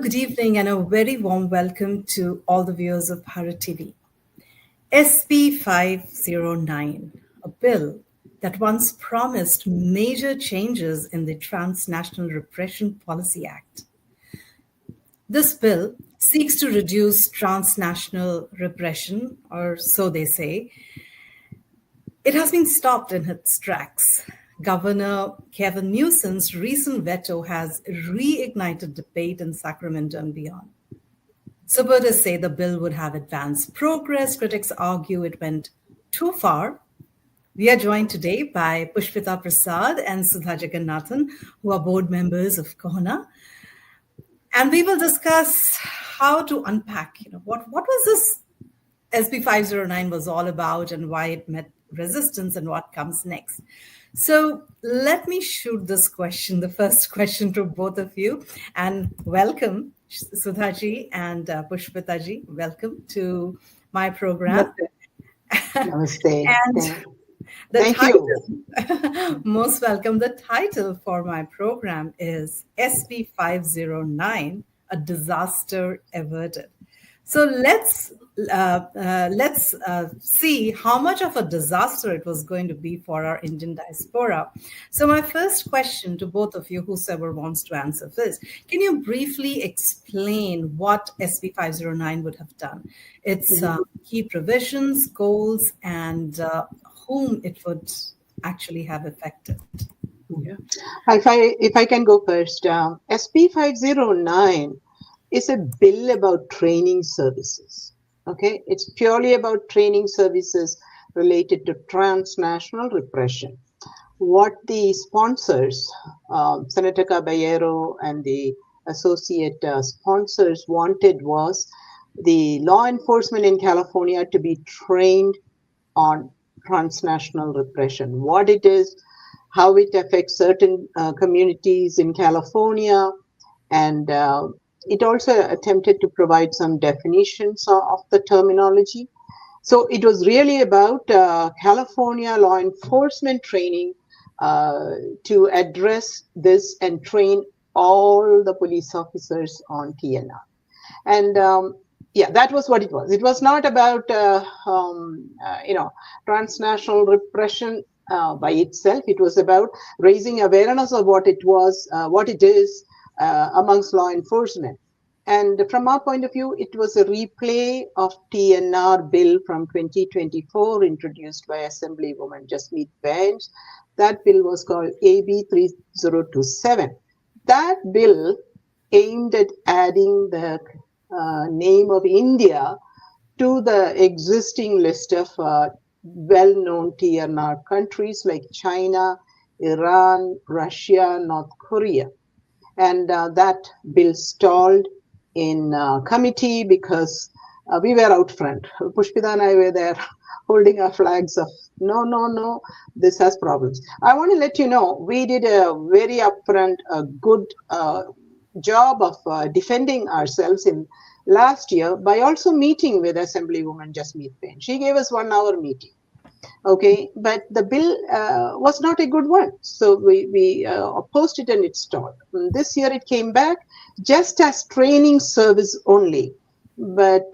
good evening and a very warm welcome to all the viewers of Bharat TV. SB 509, a bill that once promised major changes in the Transnational Repression Policy Act. This bill seeks to reduce transnational repression, or so they say. It has been stopped in its tracks. Governor Gavin Newsom's recent veto has reignited debate in Sacramento and beyond. Supporters say the bill would have advanced progress. Critics argue it went too far. We are joined today by Pushpita Prasad and Sudha Jagannathan, who are board members of KOHNA. And we will discuss how to unpack, what was this SB 509 was all about and why it met resistance and what comes next. So let me shoot this question, the first question to both of you, and welcome Sudhaji and Pushpitaji. Welcome to my program. Namaste. And Thank you. Most welcome. The title for my program is SB 509, a disaster averted. So let's see how much of a disaster it was going to be for our Indian diaspora. So my first question to both of you, whosoever wants to answer first, can you briefly explain what SB 509 would have done? Its key provisions, goals, and whom it would actually have affected? Yeah. If I can go first, SB 509 is a bill about training services. Okay, it's purely about training services related to transnational repression. What the sponsors, Senator Caballero and the associate sponsors wanted was the law enforcement in California to be trained on transnational repression, what it is, how it affects certain communities in California, and it also attempted to provide some definitions of the terminology. So it was really about California law enforcement training to address this and train all the police officers on TNR. And that was what it was. It was not about, transnational repression by itself. It was about raising awareness of what it was, what it is, amongst law enforcement. And from our point of view, it was a replay of TNR bill from 2024 introduced by Assemblywoman Jasmeet Bench. That bill was called AB 3027. That bill aimed at adding the name of India to the existing list of well-known TNR countries like China, Iran, Russia, North Korea. And that bill stalled in committee because we were out front. Pushpita and I were there holding our flags of no, this has problems. I want to let you know, we did a very upfront, good job of defending ourselves in last year by also meeting with Assemblywoman Jasmeet Bench. She gave us 1 hour meeting. Okay, but the bill was not a good one. So we opposed it and it stalled. This year it came back just as training service only, but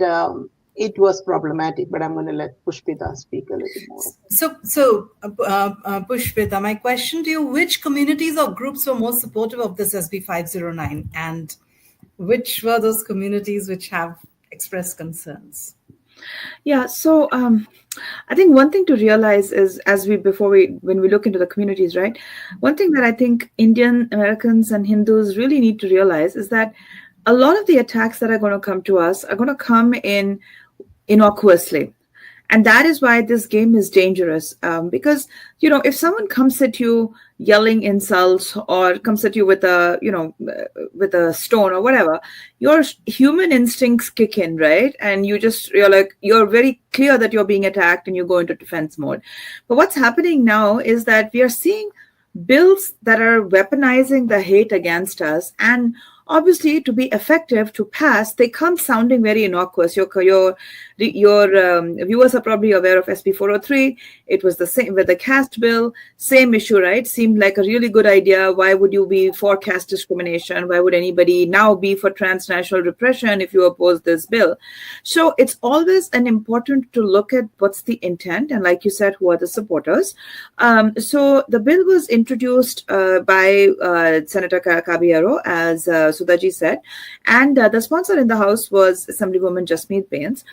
it was problematic. But I'm going to let Pushpita speak a little more. So Pushpita, my question to you, which communities or groups were most supportive of this SB 509 and which were those communities which have expressed concerns? Yeah, so I think one thing to realize is when we look into the communities, right? One thing that I think Indian Americans and Hindus really need to realize is that a lot of the attacks that are going to come to us are going to come in innocuously. And that is why this game is dangerous. Because, if someone comes at you yelling insults or comes at you with a stone or whatever, your human instincts kick in, right? And you're very clear that you're being attacked and you go into defense mode. But what's happening now is that we are seeing bills that are weaponizing the hate against us, and obviously to be effective, to pass, they come sounding very innocuous. You're Your viewers are probably aware of SB 403. It was the same with the caste bill, same issue, right? Seemed like a really good idea. Why would you be for caste discrimination? Why would anybody now be for transnational repression if you oppose this bill? So it's always an important to look at what's the intent, and like you said, who are the supporters. So the bill was introduced by Senator Caballero, as Sudhaji said, and the sponsor in the House was Assemblywoman Jasmeet Bains.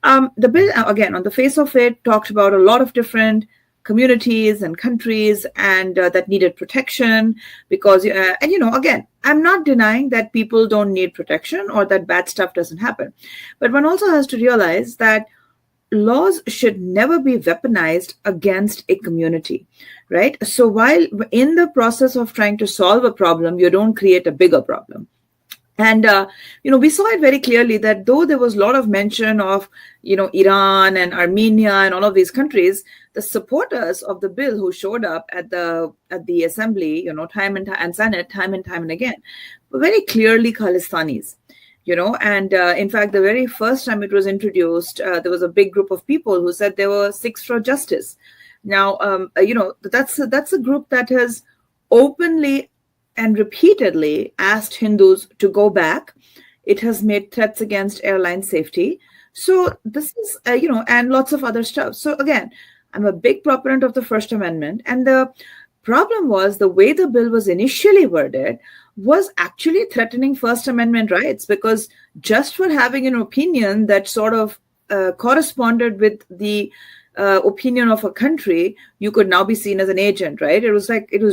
The bill, again, on the face of it, talked about a lot of different communities and countries, and that needed protection because, and again, I'm not denying that people don't need protection or that bad stuff doesn't happen. But one also has to realize that laws should never be weaponized against a community, right? So while in the process of trying to solve a problem, you don't create a bigger problem. And, we saw it very clearly that though there was a lot of mention of, Iran and Armenia and all of these countries, the supporters of the bill who showed up at the assembly, time and Senate, time and again, were very clearly Khalistanis. And in fact, the very first time it was introduced, there was a big group of people who said they were Sikhs for justice. Now, that's a group that has openly and repeatedly asked Hindus to go back. It has made threats against airline safety. So this is, and lots of other stuff. So again, I'm a big proponent of the First Amendment. And the problem was the way the bill was initially worded was actually threatening First Amendment rights, because just for having an opinion that sort of corresponded with the opinion of a country, you could now be seen as an agent, right? It was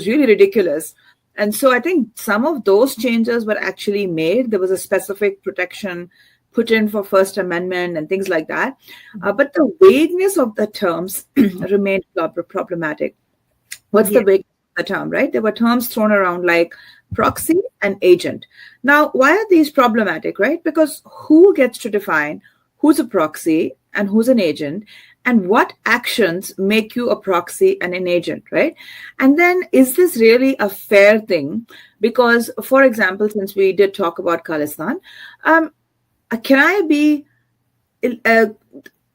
really ridiculous. And so I think some of those changes were actually made. There was a specific protection put in for First Amendment and things like that. But the vagueness of the terms remained problematic. What's the vagueness of the term, right? There were terms thrown around like proxy and agent. Now, why are these problematic, right? Because who gets to define who's a proxy and who's an agent? And what actions make you a proxy and an agent, right? And then, is this really a fair thing? Because, for example, since we did talk about Khalistan, can I be... the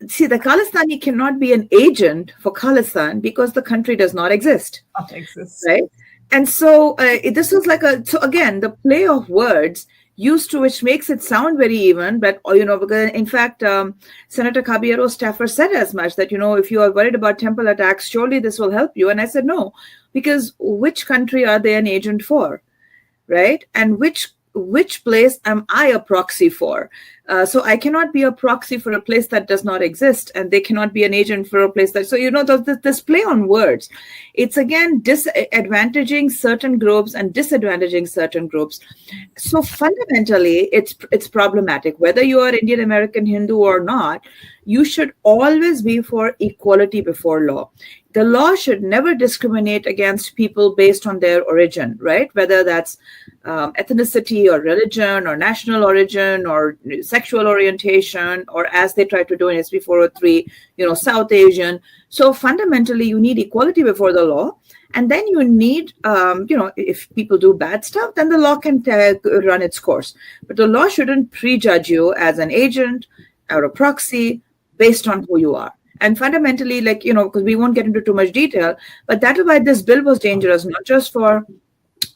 Khalistani cannot be an agent for Khalistan because the country does not exist. Right? And so this is like so again, the play of words used to, which makes it sound very even, but, because in fact, Senator Caballero's staffer said as much that, if you are worried about temple attacks, surely this will help you. And I said, no, because which country are they an agent for, right? And which place am I a proxy for? So I cannot be a proxy for a place that does not exist, and they cannot be an agent for a place that... So, this play on words, it's again disadvantaging certain groups and disadvantaging certain groups. So fundamentally, it's problematic. Whether you are Indian American Hindu or not, you should always be for equality before law. The law should never discriminate against people based on their origin, right? Whether that's ethnicity or religion or national origin or sexual orientation, or as they try to do in SB 403, South Asian. So fundamentally, you need equality before the law. And then you need, if people do bad stuff, then the law can run its course. But the law shouldn't prejudge you as an agent or a proxy based on who you are. And fundamentally, because we won't get into too much detail, but that is why this bill was dangerous, not just for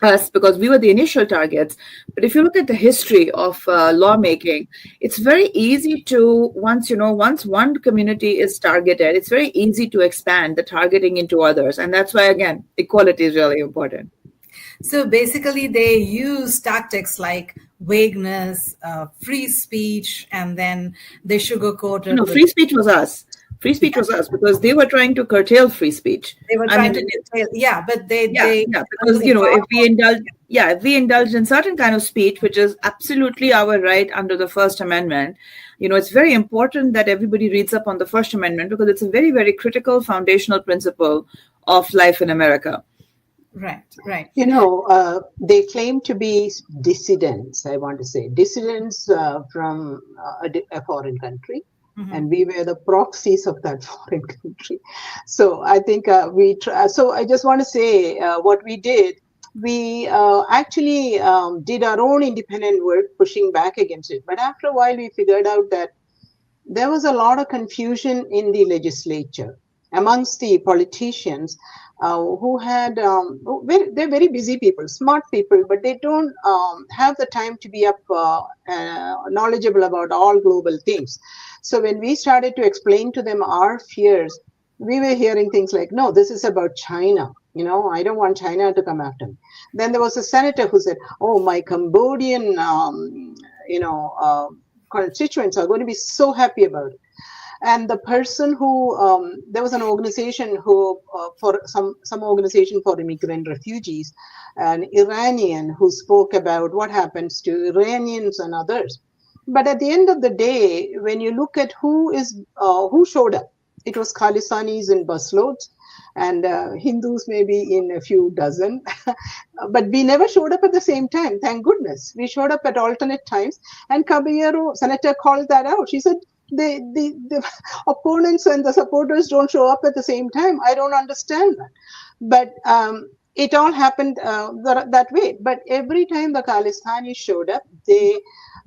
us, because we were the initial targets. But if you look at the history of lawmaking, it's very easy to, once one community is targeted, it's very easy to expand the targeting into others. And that's why, again, equality is really important. So basically, they use tactics like vagueness, free speech, and then they sugarcoated. No, free speech was us. Free speech was us, because they were trying to curtail free speech. They were trying to curtail, but they because if we indulge in certain kind of speech, which is absolutely our right under the First Amendment, it's very important that everybody reads up on the First Amendment, because it's a very, very critical foundational principle of life in America. Right. They claim to be dissidents, I want to say. Dissidents from a foreign country. Mm-hmm. And we were the proxies of that foreign country. So I think so I just want to say what we did. We actually did our own independent work pushing back against it. But after a while, we figured out that there was a lot of confusion in the legislature amongst the politicians who had, they're very busy people, smart people, but they don't have the time to be knowledgeable about all global things. So when we started to explain to them our fears, we were hearing things like, no, this is about China. I don't want China to come after me. Then there was a senator who said, oh, my Cambodian, constituents are going to be so happy about it. And the person who, there was an organization who, for some organization for immigrant refugees, an Iranian who spoke about what happens to Iranians and others. But at the end of the day, when you look at who showed up, it was Khalistanis in busloads and Hindus maybe in a few dozen. But we never showed up at the same time, thank goodness. We showed up at alternate times. And Caballero, Senator, called that out. She said, the opponents and the supporters don't show up at the same time. I don't understand that. But it all happened that way. But every time the Khalistanis showed up, they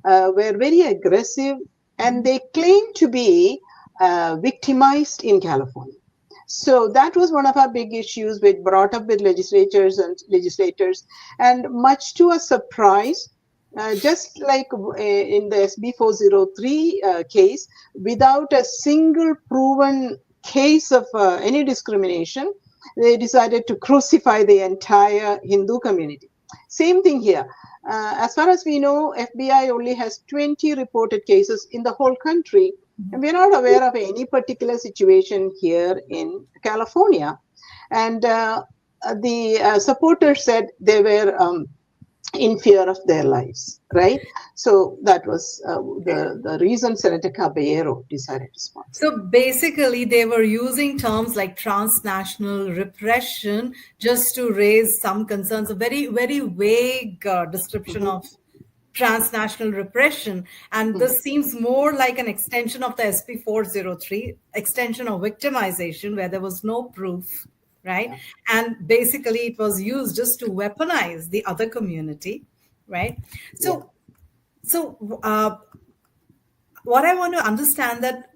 were very aggressive and they claimed to be victimized in California. So that was one of our big issues we brought up with legislators. And much to a surprise, just like in the SB 403 case, without a single proven case of any discrimination, they decided to crucify the entire Hindu community. Same thing here. As far as we know, FBI only has 20 reported cases in the whole country. And we're not aware of any particular situation here in California. And the supporters said they were in fear of their lives, right? So that was the reason Senator Caballero decided to sponsor. So basically, they were using terms like transnational repression just to raise some concerns, a very, very vague description of transnational repression. And this seems more like an extension of the SB 403, extension of victimization, where there was no proof, right? And basically it was used just to weaponize the other community, right? So what I want to understand that,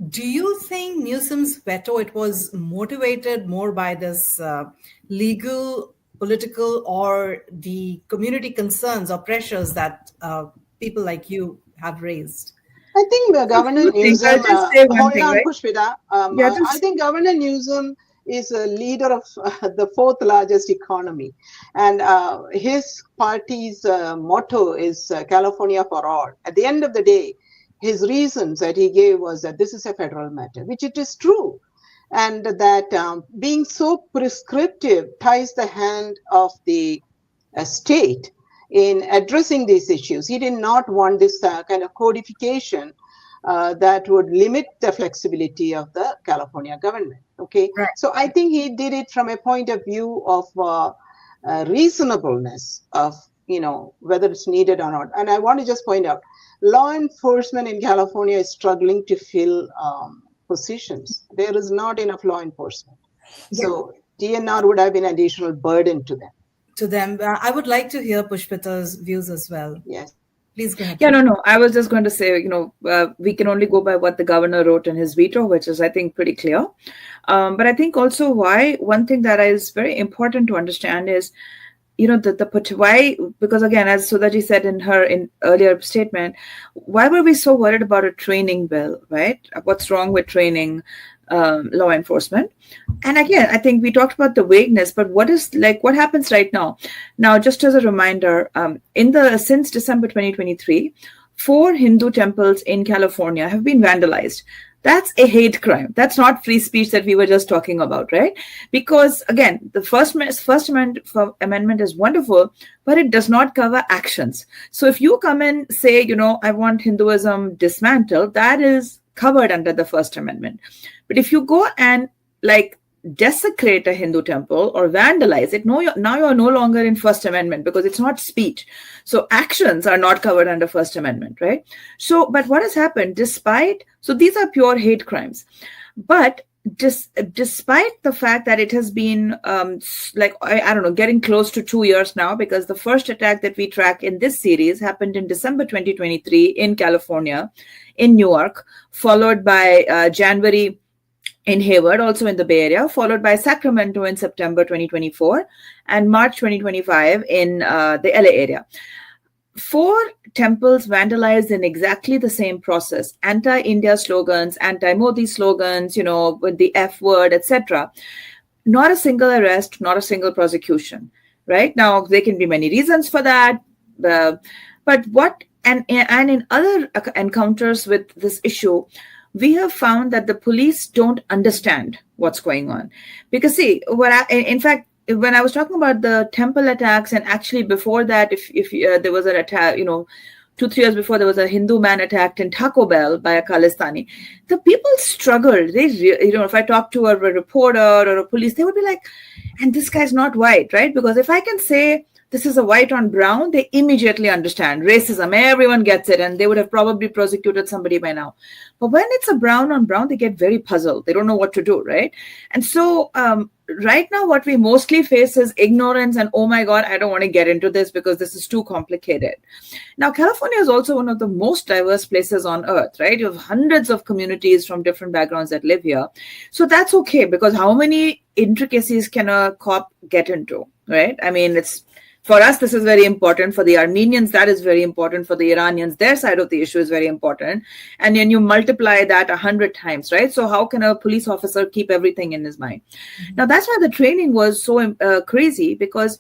do you think Newsom's veto, it was motivated more by this legal, political, or the community concerns or pressures that people like you have raised? I think Governor Newsom, hold on, Pushpita. I think Governor Newsom is a leader of the fourth largest economy. And his party's motto is California for all. At the end of the day, his reasons that he gave was that this is a federal matter, which it is true. And that being so prescriptive ties the hand of the state in addressing these issues. He did not want this kind of codification that would limit the flexibility of the California government. Okay, right. So I think he did it from a point of view of reasonableness of, whether it's needed or not. And I want to just point out, law enforcement in California is struggling to fill positions. There is not enough law enforcement. Yeah. So DNR would have been an additional burden to them. I would like to hear Pushpita's views as well. Yes. Please go ahead. Yeah, no. I was just going to say, we can only go by what the governor wrote in his veto, which is, I think, pretty clear. But I think also one thing that is very important to understand is, why, because again, as Sudha said in her earlier statement, why were we so worried about a training bill, right? What's wrong with training law enforcement? And again, I think we talked about the vagueness, but what happens right now? Now, just as a reminder, since December 2023, 4 Hindu temples in California have been vandalized. That's a hate crime. That's not free speech that we were just talking about, right? Because again, the First Amendment is wonderful, but it does not cover actions. So if you come and say, I want Hinduism dismantled, that is covered under the First Amendment. But if you go and desecrate a Hindu temple or vandalize it, now you're no longer in First Amendment because it's not speech. So actions are not covered under First Amendment, right? So, but what has happened so these are pure hate crimes. But despite the fact that it has been I don't know, getting close to 2 years now, because the first attack that we track in this series happened in December 2023 in California, in Newark, followed by January in Hayward, also in the Bay Area, followed by Sacramento in September 2024, and March 2025 in the LA area. 4 temples vandalized in exactly the same process: anti-India slogans, anti-Modi slogans, with the F word, etc. Not a single arrest, not a single prosecution. Right now, there can be many reasons for that, but and in other encounters with this issue, we have found that the police don't understand what's going on. Because see, in fact, when I was talking about the temple attacks, and actually before that, if there was an attack, 2-3 years before, there was a Hindu man attacked in Taco Bell by a Khalistani. The people struggled. They, if I talk to a reporter or a police, they would be like, and this guy's not white, right? Because if I can say this is a white on brown, they immediately understand racism. Everyone gets it, and they would have probably prosecuted somebody by now. But when it's a brown on brown, they get very puzzled. They don't know what to do, right? And so right now, what we mostly face is ignorance and, oh my God, I don't want to get into this because this is too complicated. Now, California is also one of the most diverse places on earth, right? You have hundreds of communities from different backgrounds that live here. So that's okay, because how many intricacies can a cop get into, right? I mean, for us, this is very important. For the Armenians, that is very important. For the Iranians, their side of the issue is very important. And then you multiply that 100 times, right? So how can a police officer keep everything in his mind? Mm-hmm. Now, that's why the training was so crazy, because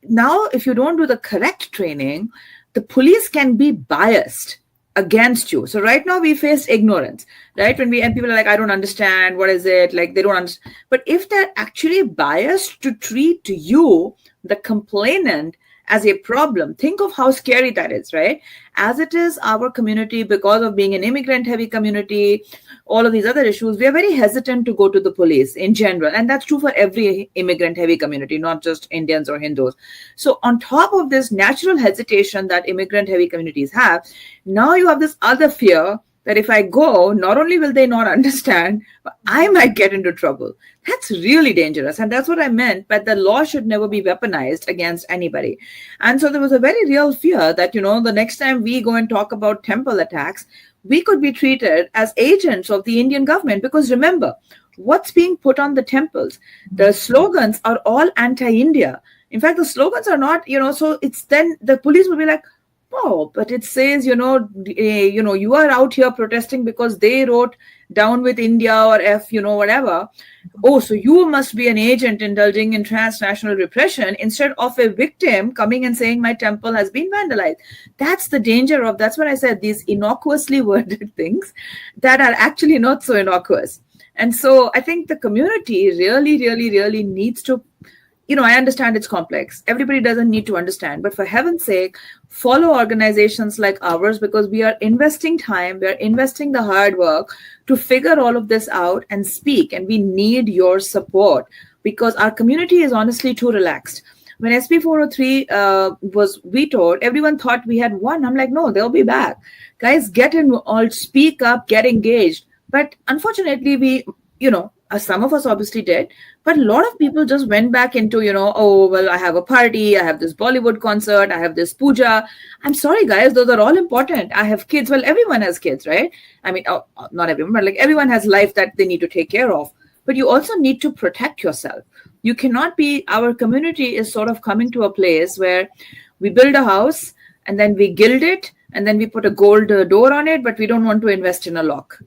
now if you don't do the correct training, the police can be biased against you. So right now we face ignorance, right? And people are like, I don't understand. What is it? Like, they don't understand. But if they're actually biased to treat you, the complainant, as a problem, think of how scary that is, right? As it is, our community, because of being an immigrant-heavy community, all of these other issues, we are very hesitant to go to the police in general. And that's true for every immigrant-heavy community, not just Indians or Hindus. So on top of this natural hesitation that immigrant-heavy communities have, now you have this other fear that if I go, not only will they not understand, but I might get into trouble. That's really dangerous. And that's what I meant. But the law should never be weaponized against anybody. And so there was a very real fear that, the next time we go and talk about temple attacks, we could be treated as agents of the Indian government. Because remember, what's being put on the temples? The slogans are all anti-India. In fact, the slogans are not, so it's then the police will be like, oh, but it says, you are out here protesting because they wrote down with India or F, whatever. Oh, so you must be an agent indulging in transnational repression instead of a victim coming and saying my temple has been vandalized. That's the danger of, that's what I said, these innocuously worded things that are actually not so innocuous. And so I think the community really, really, really needs to, I understand it's complex. Everybody doesn't need to understand. But for heaven's sake, follow organizations like ours, because we are investing time, we are investing the hard work to figure all of this out and speak. And we need your support, because our community is honestly too relaxed. When SB 403 was vetoed, everyone thought we had won. I'm like, no, they'll be back. Guys, get involved, speak up, get engaged. But unfortunately, we, some of us obviously did, but a lot of people just went back into, oh, well, I have a party, I have this Bollywood concert, I have this puja. I'm sorry, guys, those are all important. I have kids. Well, everyone has kids, right? I mean, not everyone, but like everyone has life that they need to take care of. But you also need to protect yourself. You cannot be, our community is sort of coming to a place where we build a house and then we gild it and then we put a gold door on it, but we don't want to invest in a lock.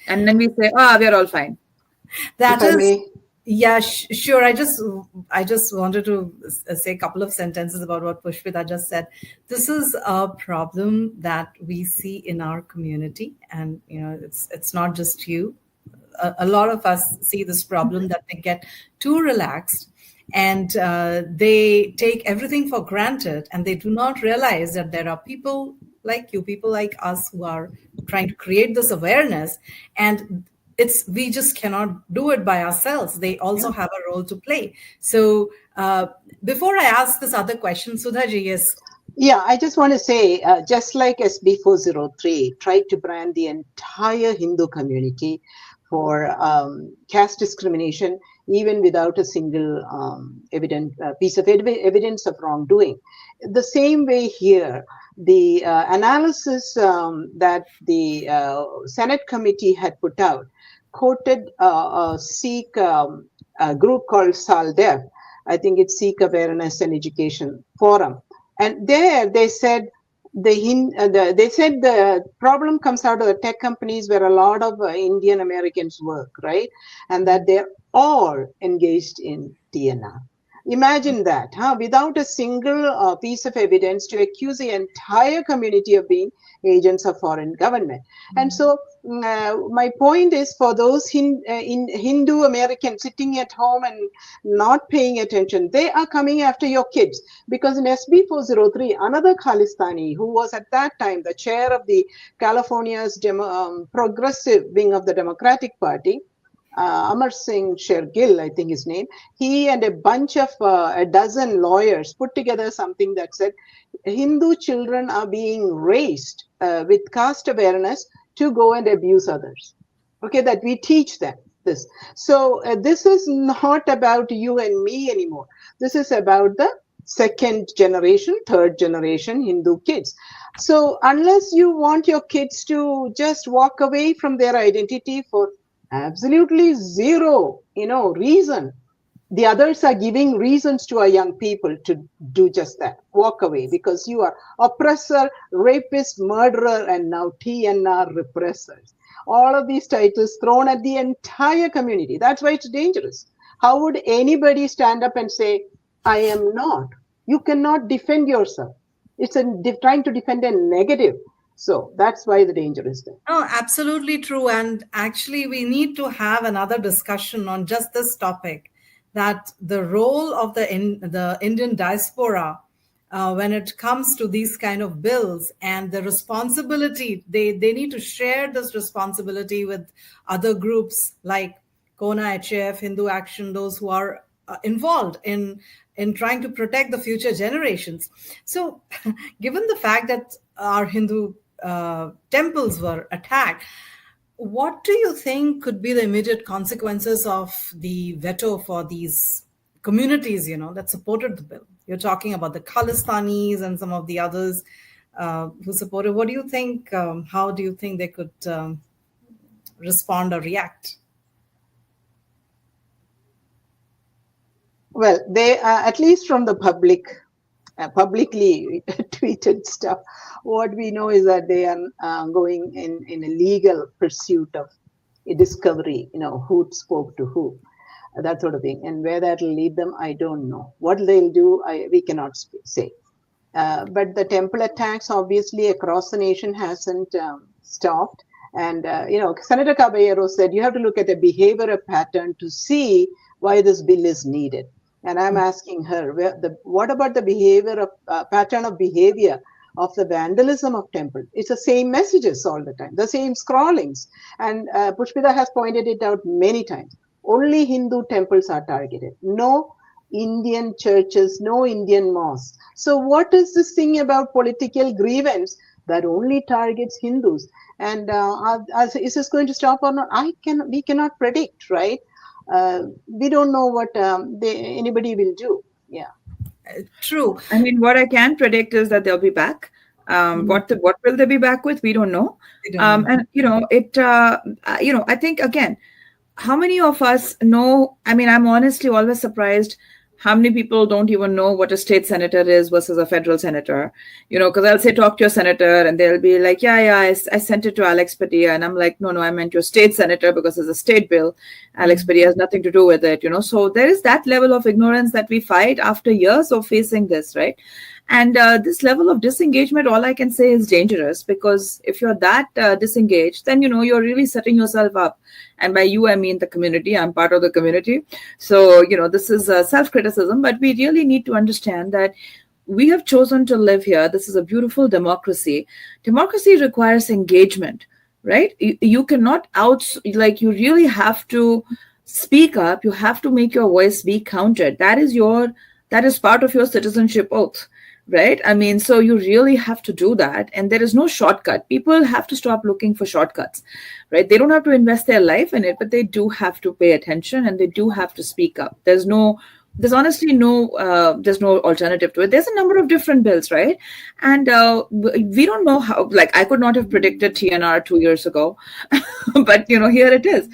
And then we say, we're all fine. That is, yeah, sure. I just wanted to say a couple of sentences about what Pushpita just said. This is a problem that we see in our community, and it's not just you. A lot of us see this problem that they get too relaxed, and they take everything for granted, and they do not realize that there are people like you, people like us, who are trying to create this awareness, and we just cannot do it by ourselves. They also have a role to play. So before I ask this other question, Sudha ji, yes, Yeah, I just want to say, just like SB 403 tried to brand the entire Hindu community for caste discrimination, even without a single piece of evidence of wrongdoing. The same way here, the analysis that the Senate committee had put out quoted a Sikh a group called SALDEF. I think it's Sikh Awareness and Education Forum. And there they said the problem comes out of the tech companies where a lot of Indian Americans work, right? And that they're all engaged in DNR. Imagine that, huh? Without a single piece of evidence to accuse the entire community of being agents of foreign government. And so my point is, for those Hindu Americans sitting at home and not paying attention, they are coming after your kids. Because in SB 403, another Khalistani, who was at that time the chair of the California's progressive wing of the Democratic Party, Amar Singh Shergill, I think his name, he and a bunch of a dozen lawyers put together something that said Hindu children are being raised with caste awareness to go and abuse others. Okay, that we teach them this. So this is not about you and me anymore. This is about the second generation, third generation Hindu kids. So unless you want your kids to just walk away from their identity for absolutely zero, reason, the others are giving reasons to our young people to do just that. Walk away because you are oppressor, rapist, murderer, and now TNR repressors. All of these titles thrown at the entire community. That's why it's dangerous. How would anybody stand up and say, I am not? You cannot defend yourself. It's trying to defend a negative. So that's why the danger is there. Oh, absolutely true. And actually, we need to have another discussion on just this topic, that the role of the Indian diaspora when it comes to these kind of bills, and the responsibility, they need to share this responsibility with other groups like Kona, HAF, Hindu Action, those who are involved in trying to protect the future generations. So given the fact that our Hindu temples were attacked, what do you think could be the immediate consequences of the veto for these communities, that supported the bill? You're talking about the Khalistanis and some of the others who supported. What do you think? How do you think they could respond or react? Well, they at least from the publicly tweeted stuff, what we know is that they are going in a legal pursuit of a discovery, who spoke to who, that sort of thing. And where that will lead them, I don't know. What they'll do, we cannot say. But the temple attacks, obviously, across the nation hasn't stopped. And, Senator Caballero said you have to look at the behavioral pattern to see why this bill is needed. And I'm asking her, what about the behavior of pattern of behavior of the vandalism of temple? It's the same messages all the time, the same scrawlings. And Pushpita has pointed it out many times. Only Hindu temples are targeted. No Indian churches, no Indian mosques. So what is this thing about political grievance that only targets Hindus? And is this going to stop or not? We cannot predict, right? We don't know what anybody will do. Yeah, true. I mean, what I can predict is that they'll be back. What will they be back with? We don't know. And I think again, how many of us know? I mean, I'm honestly always surprised how many people don't even know what a state senator is versus a federal senator, because I'll say, talk to your senator, and they'll be like, I sent it to Alex Padilla. And I'm like, no, I meant your state senator because it's a state bill. Alex Padilla has nothing to do with it, So there is that level of ignorance that we fight after years of facing this, right? And this level of disengagement, all I can say is dangerous, because if you're that disengaged, then, you're really setting yourself up. And by you, I mean the community. I'm part of the community. So, this is self-criticism, but we really need to understand that we have chosen to live here. This is a beautiful democracy. Democracy requires engagement, right? You cannot you really have to speak up. You have to make your voice be counted. That is part of your citizenship oath. right? I mean, so you really have to do that. And there is no shortcut. People have to stop looking for shortcuts, right? They don't have to invest their life in it, but they do have to pay attention and they do have to speak up. There's honestly there's no alternative to it. There's a number of different bills, right? And we don't know how, like, I could not have predicted TNR 2 years ago, but here it is.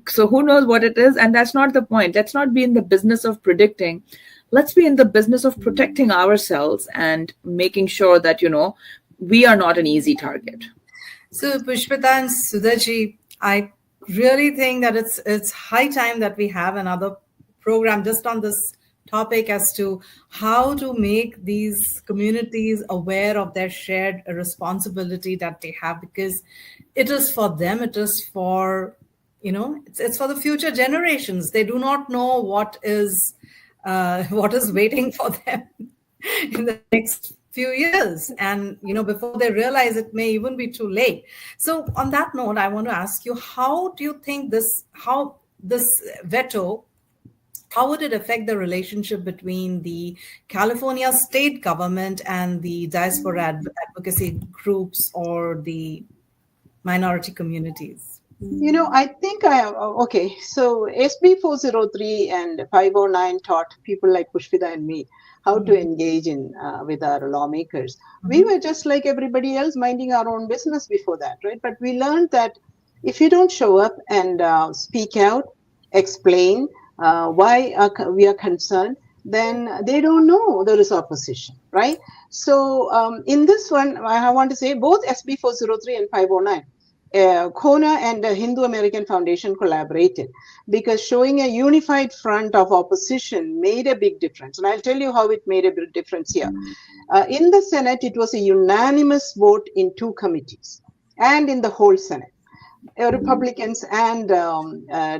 So who knows what it is? And that's not the point. Let's not be in the business of predicting. Let's be in the business of protecting ourselves and making sure that, we are not an easy target. So Pushpita and Sudhaji, I really think that it's high time that we have another program just on this topic as to how to make these communities aware of their shared responsibility that they have, because it is for them, it is for, it's for the future generations. They do not know what is waiting for them in the next few years. And, before they realize, it may even be too late. So on that note, I want to ask you, how do you think this veto, how would it affect the relationship between the California state government and the diaspora advocacy groups or the minority communities? I think okay. So SB 403 and 509 taught people like Pushpita and me how to engage with our lawmakers. We were just like everybody else, minding our own business before that, right? But we learned that if you don't show up and speak out, explain why we are concerned, then they don't know there is opposition, right? So in this one, I want to say both SB 403 and 509, Kona and the Hindu American Foundation collaborated, because showing a unified front of opposition made a big difference. And I'll tell you how it made a big difference here. In the Senate, it was a unanimous vote in 2 committees and in the whole Senate. Republicans and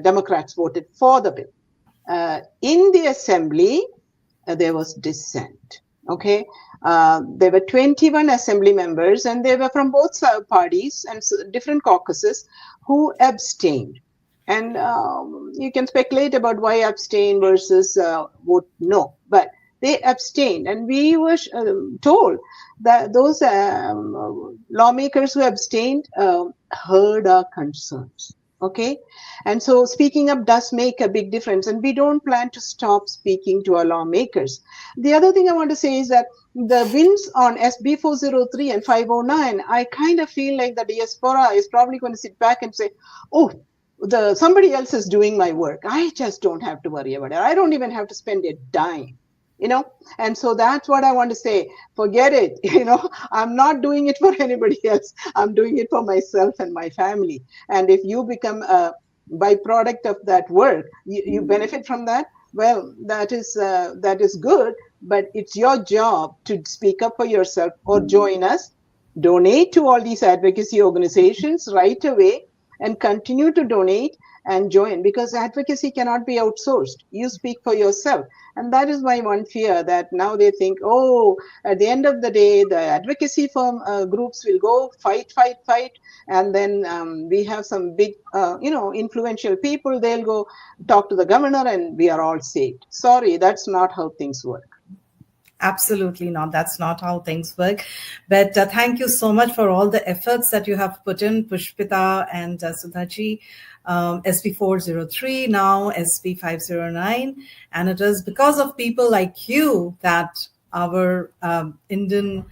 Democrats voted for the bill. In the Assembly, there was dissent. Okay, there were 21 assembly members, and they were from both parties and different caucuses who abstained. And you can speculate about why abstain versus vote no, but they abstained. And we were told that those lawmakers who abstained heard our concerns. Okay, and so speaking up does make a big difference, and we don't plan to stop speaking to our lawmakers. The other thing I want to say is that the wins on SB 403 and 509, I kind of feel like the diaspora is probably going to sit back and say, oh, somebody else is doing my work. I just don't have to worry about it. I don't even have to spend a dime. And so that's what I want to say. Forget it. I'm not doing it for anybody else. I'm doing it for myself and my family. And if you become a byproduct of that work, you benefit from that. Well, that is good, but it's your job to speak up for yourself or join us, donate to all these advocacy organizations right away, and continue to donate and join, because advocacy cannot be outsourced. You speak for yourself. And that is my one fear, that now they think, oh, at the end of the day, the advocacy firm groups will go fight. And then we have some big, influential people. They'll go talk to the governor and we are all saved. Sorry, that's not how things work. Absolutely not. That's not how things work. But thank you so much for all the efforts that you have put in, Pushpita and Sudhaji. SB 403, now SB 509. And it is because of people like you that our Indian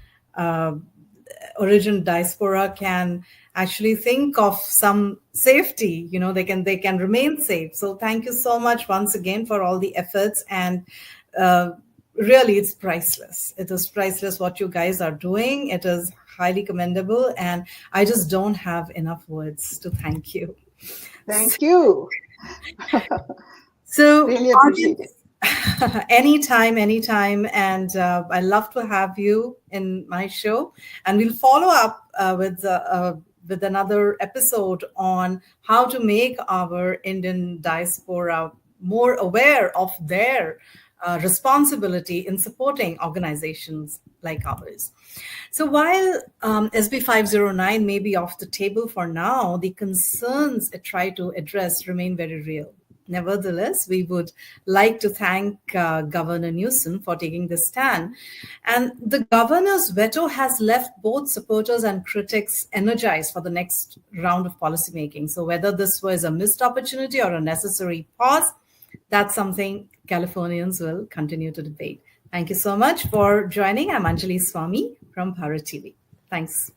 origin diaspora can actually think of some safety. They can remain safe. So thank you so much once again for all the efforts, and really, it's priceless. It is priceless what you guys are doing. It is highly commendable, and I just don't have enough words to thank you. Thank you. So really appreciate it. Anytime. And I love to have you in my show. And we'll follow up with another episode on how to make our Indian diaspora more aware of their responsibility in supporting organizations like ours. So while SB 509 may be off the table for now, the concerns it tried to address remain very real. Nevertheless, we would like to thank Governor Newsom for taking this stand. And the governor's veto has left both supporters and critics energized for the next round of policymaking. So whether this was a missed opportunity or a necessary pause, that's something Californians will continue to debate. Thank you so much for joining. I'm Anjalee Swamy from Bharat TV. Thanks.